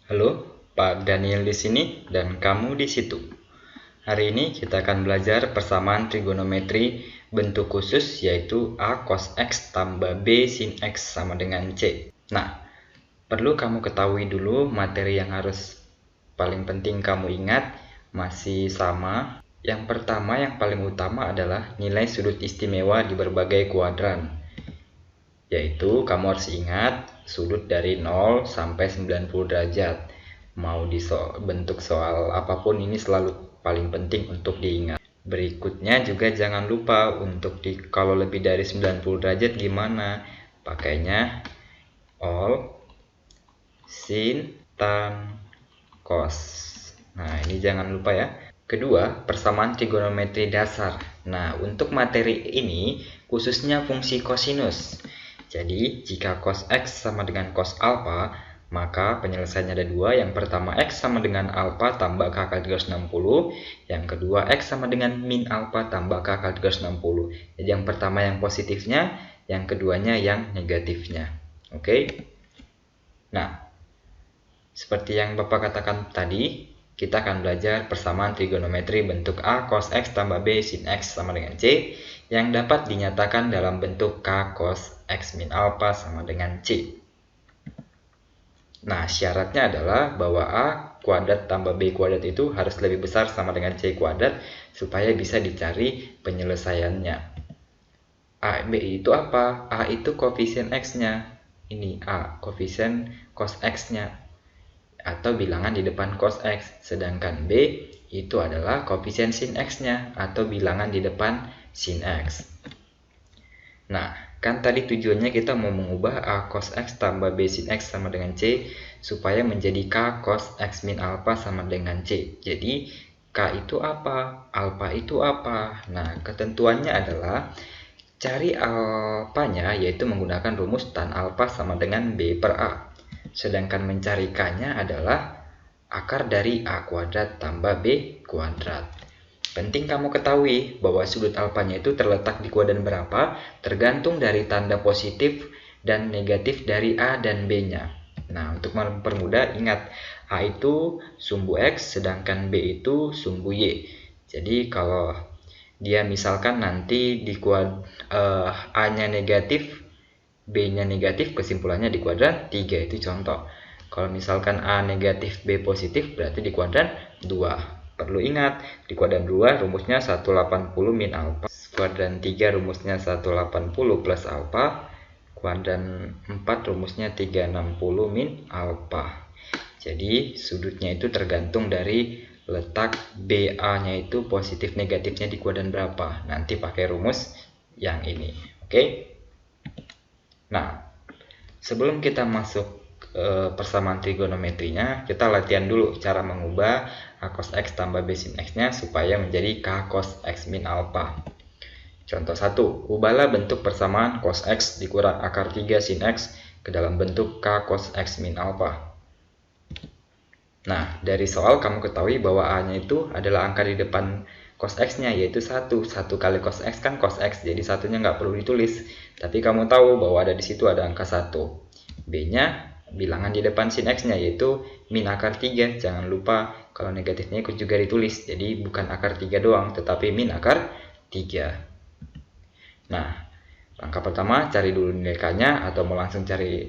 Halo, Pak Daniel di sini dan kamu di situ. Hari ini kita akan belajar persamaan trigonometri bentuk khusus yaitu A cos X tambah B sin X sama dengan C. Nah, perlu kamu ketahui dulu materi yang harus paling penting kamu ingat masih sama. Yang pertama yang paling utama adalah nilai sudut istimewa di berbagai kuadran. Yaitu kamu harus ingat sudut dari 0 sampai 90 derajat. Mau di bentuk soal apapun ini selalu paling penting untuk diingat. Berikutnya juga jangan lupa untuk kalau lebih dari 90 derajat gimana? Pakainya all, sin, tan, cos. Nah, ini jangan lupa ya. Kedua, persamaan trigonometri dasar. Nah, untuk materi ini khususnya fungsi kosinus. Jadi, jika cos X sama dengan cos alpha, maka penyelesaiannya ada dua. Yang pertama, X sama dengan alpha tambah K kali 360. Yang kedua, X sama dengan min alpha tambah K kali 360. Jadi, yang pertama yang positifnya, yang keduanya yang negatifnya. Oke? Nah, seperti yang Bapak katakan tadi, kita akan belajar persamaan trigonometri bentuk A cos X tambah B sin X sama dengan C yang dapat dinyatakan dalam bentuk K cos X min alpha sama dengan C. Nah, syaratnya adalah bahwa A kuadrat tambah B kuadrat itu harus lebih besar sama dengan C kuadrat supaya bisa dicari penyelesaiannya. A, B itu apa? A itu koefisien X-nya. Ini A, koefisien cos X-nya. Atau bilangan di depan cos X. Sedangkan B itu adalah koefisien sin X-nya. Atau bilangan di depan sin X. Nah, kan tadi tujuannya kita mau mengubah A cos X tambah B sin X sama dengan C supaya menjadi K cos X min alpha sama dengan C. Jadi, K itu apa? Alpha itu apa? Nah, ketentuannya adalah cari alpanya yaitu menggunakan rumus tan alpha sama dengan B per A. Sedangkan mencari K-nya adalah akar dari A kuadrat tambah B kuadrat. Penting kamu ketahui bahwa sudut alfanya itu terletak di kuadran berapa tergantung dari tanda positif dan negatif dari A dan B-nya. Nah, untuk mempermudah ingat A itu sumbu X sedangkan B itu sumbu Y. Jadi kalau dia misalkan nanti di A-nya negatif, B-nya negatif, kesimpulannya di kuadran 3 itu contoh. Kalau misalkan A negatif, B positif berarti di kuadran 2. Perlu ingat, di kuadran 2 rumusnya 180 min alpha. Kuadran 3 rumusnya 180 plus alpha. Kuadran 4 rumusnya 360 min alpha. Jadi sudutnya itu tergantung dari letak BA-nya itu positif negatifnya di kuadran berapa. Nanti pakai rumus yang ini. Oke? Nah, sebelum kita masuk persamaan trigonometrinya, kita latihan dulu cara mengubah A cos X tambah B sin X-nya supaya menjadi K cos X min alpha. Contoh 1, ubahlah bentuk persamaan cos X dikurang akar 3 sin X ke dalam bentuk K cos X min alpha. Nah, dari soal kamu ketahui bahwa A-nya itu adalah angka di depan cos X-nya, yaitu 1. 1 kali cos X kan cos X, jadi satunya nggak perlu ditulis. Tapi kamu tahu bahwa ada di situ ada angka 1. B-nya bilangan di depan sin X-nya, yaitu min akar 3. Jangan lupa kalau negatifnya ikut juga ditulis. Jadi bukan akar 3 doang, tetapi min akar 3. Nah, langkah pertama cari dulu nilai K-nya atau mau langsung cari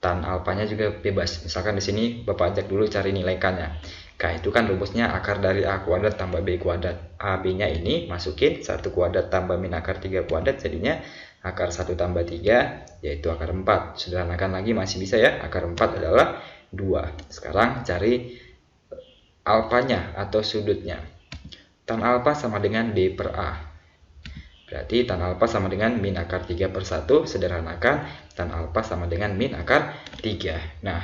tan alfanya juga bebas. Misalkan di sini Bapak ajak dulu cari nilai K-nya. K itu kan rumusnya akar dari A kuadrat tambah B kuadrat. A, B-nya ini masukin 1 kuadrat tambah min akar 3 kuadrat jadinya akar 1 tambah 3 yaitu akar 4. Sederhanakan lagi masih bisa ya. Akar 4 adalah 2. Sekarang cari alfanya atau sudutnya. Tan alfa sama dengan B per A. Berarti tan alfa sama dengan min akar 3 per 1. Sederhanakan tan alfa sama dengan min akar 3. Nah,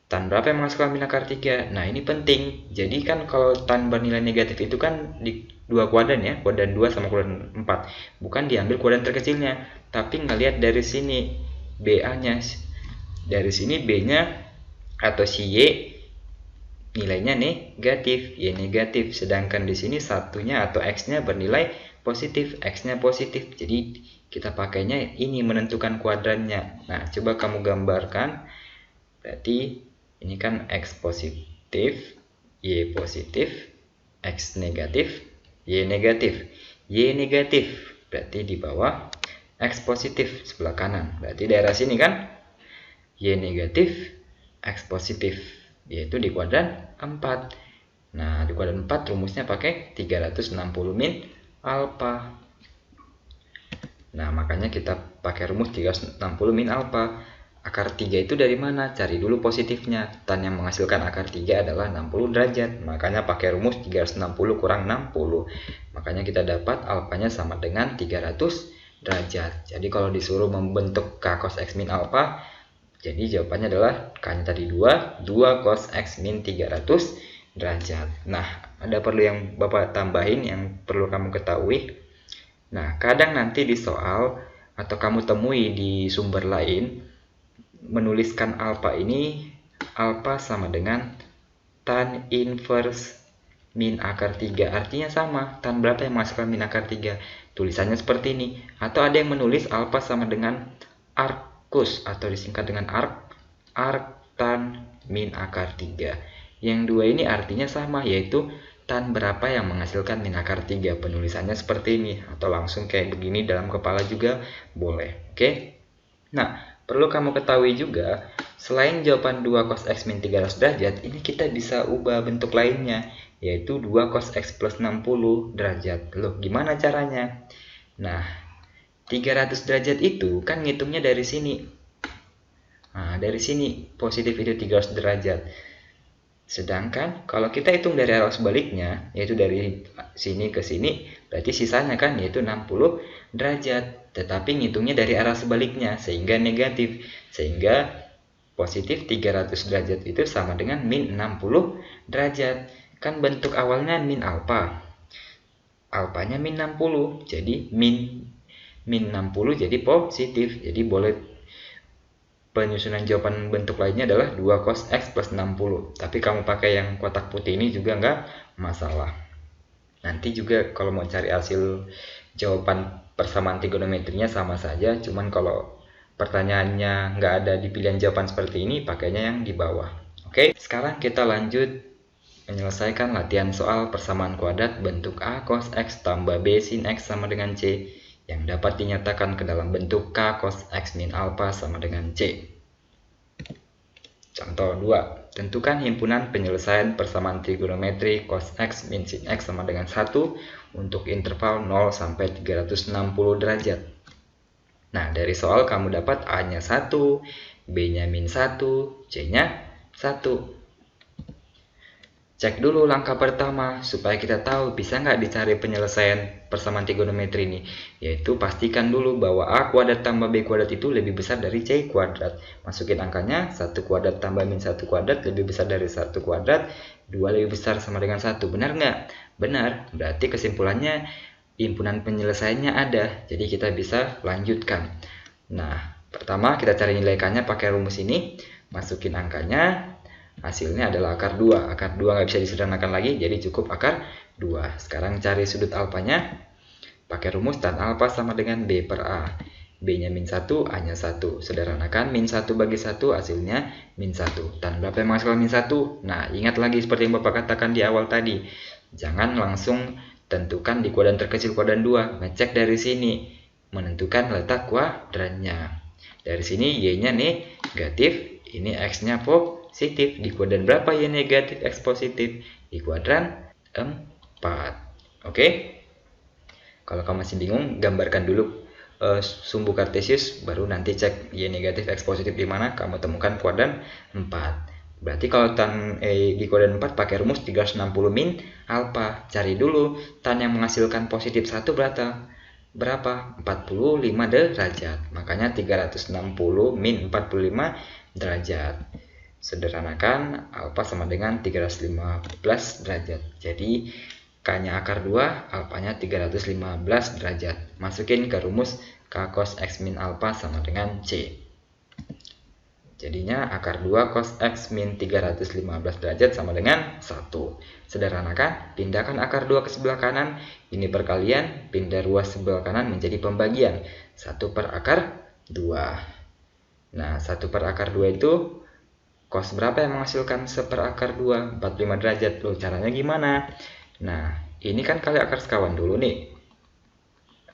tan berapa yang masuk ke min akar 3? Nah, ini penting. Jadi kan kalau tan bernilai negatif itu kan di dua kuadran ya, kuadran 2 sama kuadran 4. Bukan diambil kuadran terkecilnya, tapi ngelihat dari sini BA-nya. Dari sini B-nya atau si Y nilainya negatif, Y negatif. Sedangkan di sini satunya atau X-nya bernilai positif, X-nya positif. Jadi kita pakainya ini menentukan kuadrannya. Nah, coba kamu gambarkan. Berarti Ini kan X positif, Y positif, X negatif, Y negatif. Y negatif berarti di bawah X positif sebelah kanan. Berarti daerah sini kan Y negatif, X positif, yaitu di kuadran 4. Nah, di kuadran 4 rumusnya pakai 360 min alfa. Nah, makanya kita pakai rumus 360 min alfa. Akar 3 itu dari mana? Cari dulu positifnya. Tan yang menghasilkan akar 3 adalah 60 derajat. Makanya pakai rumus 360 kurang 60. Makanya kita dapat alfanya sama dengan 300 derajat. Jadi kalau disuruh membentuk K cos X min alfa, jadi jawabannya adalah K-nya tadi 2 cos X min 300 derajat. Nah, ada perlu yang Bapak tambahin yang perlu kamu ketahui. Nah, kadang nanti di soal atau kamu temui di sumber lain menuliskan alfa ini, alfa sama dengan tan inverse min akar 3. Artinya sama, tan berapa yang menghasilkan min akar 3. Tulisannya seperti ini. Atau ada yang menulis alfa sama dengan arcus atau disingkat dengan arc tan min akar 3. Yang dua ini artinya sama, yaitu tan berapa yang menghasilkan min akar 3. Penulisannya seperti ini atau langsung kayak begini dalam kepala juga boleh. Oke. Nah, perlu kamu ketahui juga, selain jawaban 2 cos X min 300 derajat, ini kita bisa ubah bentuk lainnya, yaitu 2 cos X plus 60 derajat. Loh, gimana caranya? Nah, 300 derajat itu kan ngitungnya dari sini. Nah, dari sini positif itu 300 derajat. Sedangkan kalau kita hitung dari arah sebaliknya, yaitu dari sini ke sini, berarti sisanya kan yaitu 60 derajat. Tetapi ngitungnya dari arah sebaliknya, sehingga negatif. Sehingga positif 300 derajat itu sama dengan min 60 derajat. Kan bentuk awalnya min alfa. Alfanya min 60, jadi min 60 jadi positif. Jadi boleh penyusunan jawaban bentuk lainnya adalah 2 cos X plus 60. Tapi kamu pakai yang kotak putih ini juga nggak masalah. Nanti juga kalau mau cari hasil jawaban persamaan trigonometrinya sama saja. Cuman kalau pertanyaannya nggak ada di pilihan jawaban seperti ini, pakainya yang di bawah. Oke, sekarang kita lanjut menyelesaikan latihan soal persamaan kuadrat bentuk A cos X tambah B sin X sama dengan C, yang dapat dinyatakan ke dalam bentuk K cos X min alfa sama dengan C. Contoh 2. Tentukan himpunan penyelesaian persamaan trigonometri cos X min sin X sama dengan 1 untuk interval 0 sampai 360 derajat. Nah, dari soal kamu dapat A-nya 1, B-nya min 1, C-nya 1. Cek dulu langkah pertama supaya kita tahu bisa nggak dicari penyelesaian persamaan trigonometri ini, yaitu pastikan dulu bahwa A kuadrat tambah B kuadrat itu lebih besar dari C kuadrat. Masukin angkanya, 1 kuadrat tambah min 1 kuadrat lebih besar dari 1 kuadrat, 2 lebih besar sama dengan 1. Benar nggak? Benar. Berarti kesimpulannya himpunan penyelesaiannya ada, jadi kita bisa lanjutkan. Nah, pertama kita cari nilai K-nya pakai rumus ini, masukin angkanya. Hasilnya adalah akar 2. Akar 2 nggak bisa disederhanakan lagi, jadi cukup akar 2. Sekarang cari sudut alfanya. Pakai rumus tan alfa sama dengan B per A. B-nya min 1, A-nya 1. Sederhanakan, min 1 bagi 1, hasilnya min 1. Tan berapa yang menghasilkan min 1? Nah, ingat lagi seperti yang Bapak katakan di awal tadi. Jangan langsung tentukan di kuadran terkecil kuadran 2. Ngecek dari sini. Menentukan letak kuadrannya. Dari sini Y-nya negatif, ini X-nya positif. Di kuadran berapa Y negatif X positif? Di kuadran 4. Oke? Kalau kamu masih bingung, gambarkan dulu sumbu kartesius, baru nanti cek Y negatif X positif di mana, kamu temukan kuadran 4. Berarti kalau tan di kuadran 4 pakai rumus 360 min alfa. Cari dulu tan yang menghasilkan positif 1 berapa? 45 derajat. Makanya 360 min 45 derajat. Sederhanakan, alfa sama dengan 315 derajat. Jadi K-nya akar 2, alfanya 315 derajat. Masukin ke rumus K cos X min alfa sama dengan C. Jadinya akar 2 cos X min 315 derajat sama dengan 1. Sederhanakan, pindahkan akar 2 ke sebelah kanan. Ini perkalian, pindah ruas sebelah kanan menjadi pembagian. 1 per akar 2. Nah, 1 per akar 2 itu cos berapa yang menghasilkan 1/2? 45 derajat. Loh, caranya gimana? Nah, ini kan kali akar sekawan dulu nih.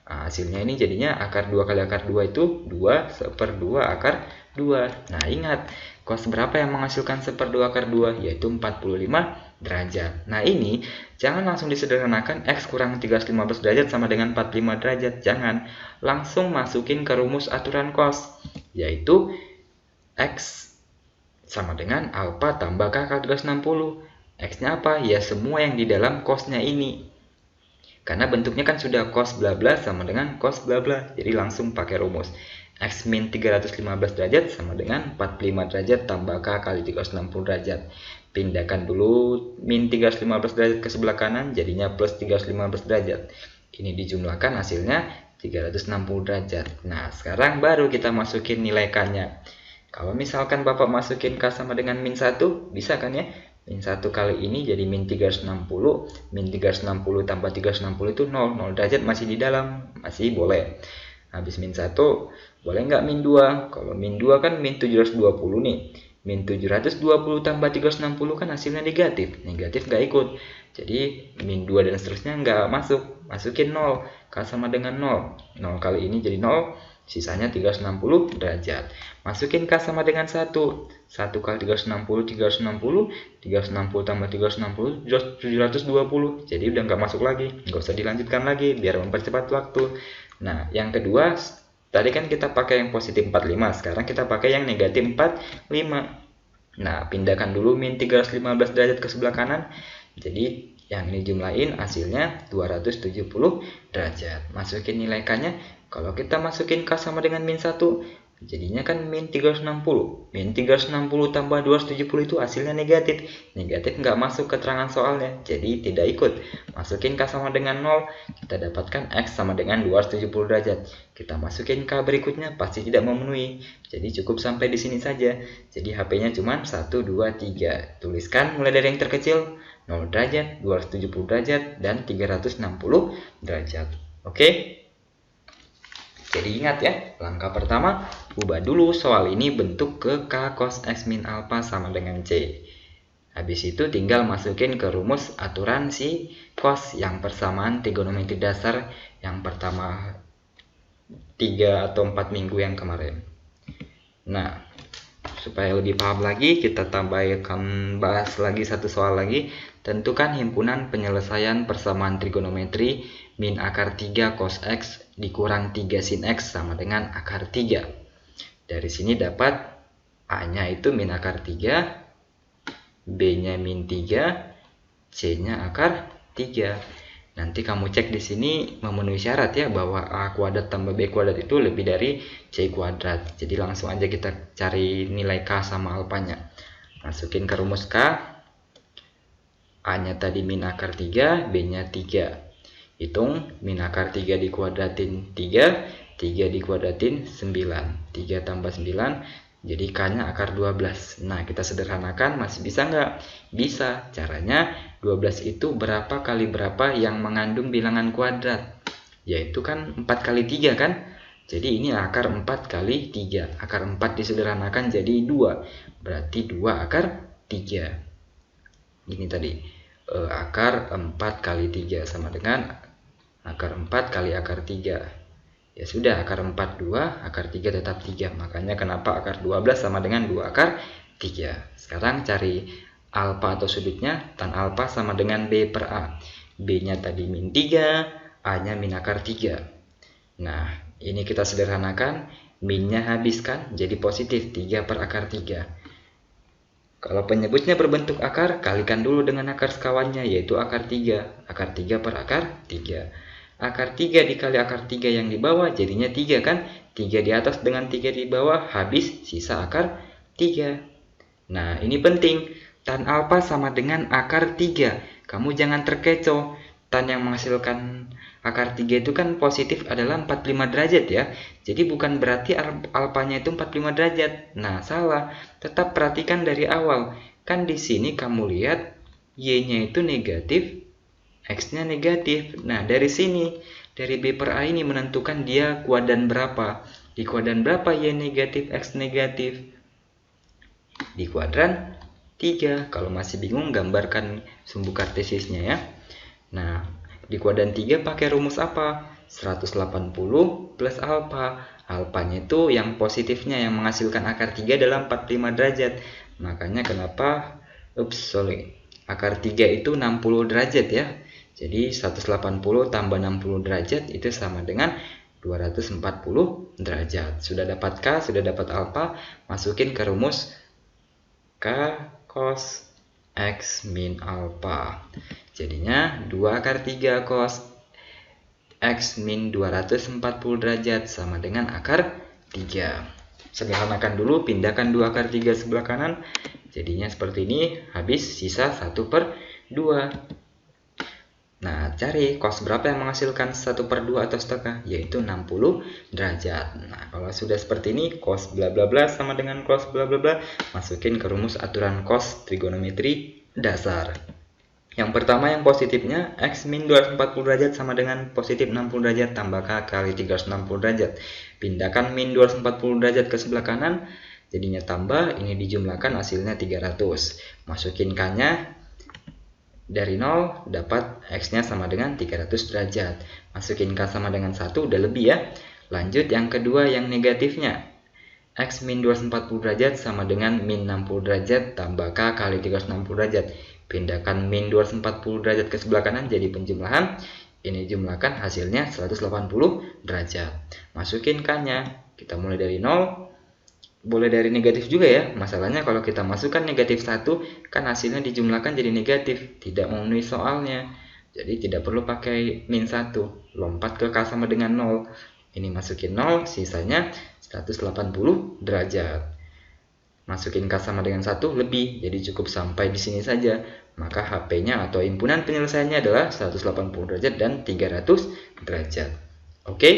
Nah, hasilnya ini jadinya akar 2 kali akar 2 itu 2/2 akar 2. Nah, ingat, cos berapa yang menghasilkan 1/2 akar 2? Yaitu 45 derajat. Nah, ini jangan langsung disederhanakan X kurang 315 derajat sama dengan 45 derajat. Jangan. Langsung masukin ke rumus aturan cos, yaitu X sama dengan alfa tambah K kali 360. X-nya apa? Ya semua yang di dalam cosnya ini. Karena bentuknya kan sudah cos bla bla sama dengan cos bla bla. Jadi langsung pakai rumus. X min 315 derajat sama dengan 45 derajat tambah K kali 360 derajat. Pindahkan dulu min 315 derajat ke sebelah kanan, jadinya plus 315 derajat. Ini dijumlahkan, hasilnya 360 derajat. Nah, sekarang baru kita masukin nilai K-nya. Kalau misalkan Bapak masukin K sama dengan min 1, bisa kan ya? Min 1 kali ini jadi min 360. Min 360 tambah 360 itu 0. 0 derajat masih di dalam, masih boleh. Habis min 1, boleh nggak min 2? Kalau min 2 kan min 720 nih. Min 720 tambah 360 kan hasilnya negatif. Negatif nggak ikut. Jadi min 2 dan seterusnya nggak masuk. Masukin 0. K sama dengan 0. 0 kali ini jadi 0. Sisanya 360 derajat. Masukin K sama dengan 1. 1 kali 360, 360. 360 tambah 360, 720. Jadi udah nggak masuk lagi. Nggak usah dilanjutkan lagi, biar mempercepat waktu. Nah, yang kedua, tadi kan kita pakai yang positif 45. Sekarang kita pakai yang negatif 45. Nah, pindahkan dulu min 315 derajat ke sebelah kanan. Jadi yang ini jumlahin, hasilnya 270 derajat. Masukin nilai K-nya. Kalau kita masukin K sama dengan min 1, jadinya kan min 360. Min 360 tambah 270 itu hasilnya negatif. Negatif nggak masuk keterangan soalnya, jadi tidak ikut. Masukin K sama dengan 0, kita dapatkan X sama dengan 270 derajat. Kita masukin K berikutnya, pasti tidak memenuhi. Jadi cukup sampai di sini saja. Jadi HP-nya cuma 1, 2, 3. Tuliskan mulai dari yang terkecil, 0 derajat, 270 derajat, dan 360 derajat. Oke? Jadi ingat ya, langkah pertama, ubah dulu soal ini bentuk ke K cos X min alpha sama dengan C. Habis itu tinggal masukin ke rumus aturan si cos yang persamaan trigonometri dasar yang pertama 3 atau 4 minggu yang kemarin. Nah, supaya lebih paham lagi, kita tambahkan bahas lagi satu soal lagi. Tentukan himpunan penyelesaian persamaan trigonometri min akar 3 cos X dikurang 3 sin X sama dengan akar 3. Dari sini dapat A-nya itu min akar 3, B-nya min 3, C-nya akar 3. Nanti kamu cek di sini memenuhi syarat ya, bahwa A kuadrat tambah B kuadrat itu lebih dari C kuadrat. Jadi langsung aja kita cari nilai K sama alfanya. Masukin ke rumus K. A-nya tadi min akar 3, B-nya 3. Hitung min akar 3 dikuadratin 3, 3 dikuadratin 9. 3 tambah 9, jadi K-nya akar 12. Nah, kita sederhanakan, masih bisa nggak? Bisa. Caranya 12 itu berapa kali berapa yang mengandung bilangan kuadrat? Yaitu kan 4 kali 3 kan? Jadi ini akar 4 kali 3. Akar 4 disederhanakan jadi 2. Berarti 2 akar 3. Ini tadi. Akar 4 kali 3 sama dengan akar 4 kali akar 3. Ya sudah, akar 4 2, akar 3 tetap 3. Makanya kenapa akar 12 sama dengan 2 akar 3. Sekarang cari alfa atau sudutnya. Tan alfa sama dengan B per A. B-nya tadi min 3, A-nya min akar 3. Nah, ini kita sederhanakan. Minnya habiskan, jadi positif 3 per akar 3. Kalau penyebutnya berbentuk akar, kalikan dulu dengan akar sekawannya, yaitu akar 3. Akar 3 per akar 3. Akar 3 dikali akar 3 yang di bawah, jadinya 3 kan? 3 di atas dengan 3 di bawah, habis sisa akar 3. Nah, ini penting. Tan alfa sama dengan akar 3. Kamu jangan terkecoh. Tan yang menghasilkan akar 3 itu kan positif adalah 45 derajat ya. Jadi bukan berarti alfanya itu 45 derajat. Nah, salah. Tetap perhatikan dari awal. Kan di sini kamu lihat Y-nya itu negatif, X-nya negatif. Nah, dari sini, dari B per A ini menentukan dia kuadran berapa. Di kuadran berapa Y negatif, X negatif? di kuadran 3. Kalau masih bingung, gambarkan sumbu kartesisnya ya. Nah, di kuadran 3 pakai rumus apa? 180 plus alfa. Alfanya itu yang positifnya yang menghasilkan akar 3 dalam 45 derajat. Makanya kenapa akar 3 itu 60 derajat ya. Jadi 180 tambah 60 derajat itu sama dengan 240 derajat. Sudah dapat K, sudah dapat alfa, masukin ke rumus K cos X min alfa. Jadinya 2 akar 3 cos X min 240 derajat sama dengan akar 3. Sederhanakan dulu, pindahkan 2 akar 3 sebelah kanan. Jadinya seperti ini, habis sisa 1/2. Nah, cari cos berapa yang menghasilkan 1/2 atau setengah, yaitu 60 derajat. Nah, kalau sudah seperti ini, cos bla bla bla sama dengan cos bla bla bla, masukin ke rumus aturan cos trigonometri dasar. Yang pertama yang positifnya, X min 240 derajat sama dengan positif 60 derajat tambah K kali 360 derajat. Pindahkan min 240 derajat ke sebelah kanan, jadinya tambah, ini dijumlahkan hasilnya 300. Masukin K-nya. Dari 0 dapat X-nya sama dengan 300 derajat. Masukin K sama dengan 1, udah lebih ya. Lanjut yang kedua yang negatifnya. X min 240 derajat sama dengan min 60 derajat tambah K kali 360 derajat. Pindahkan min 240 derajat ke sebelah kanan jadi penjumlahan. Ini jumlahkan hasilnya 180 derajat. Masukin K-nya. Kita mulai dari 0. Boleh dari negatif juga ya. Masalahnya kalau kita masukkan negatif 1, kan hasilnya dijumlahkan jadi negatif, tidak memenuhi soalnya. Jadi tidak perlu pakai min 1, lompat ke K sama dengan 0. Ini masukin 0, sisanya 180 derajat. Masukin K sama dengan 1 lebih, jadi cukup sampai di sini saja. Maka HP-nya atau himpunan penyelesaiannya adalah 180 derajat dan 300 derajat. Oke,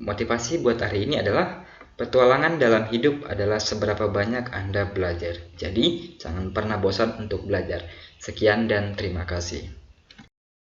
motivasi buat hari ini adalah petualangan dalam hidup adalah seberapa banyak Anda belajar. Jadi, jangan pernah bosan untuk belajar. Sekian dan terima kasih.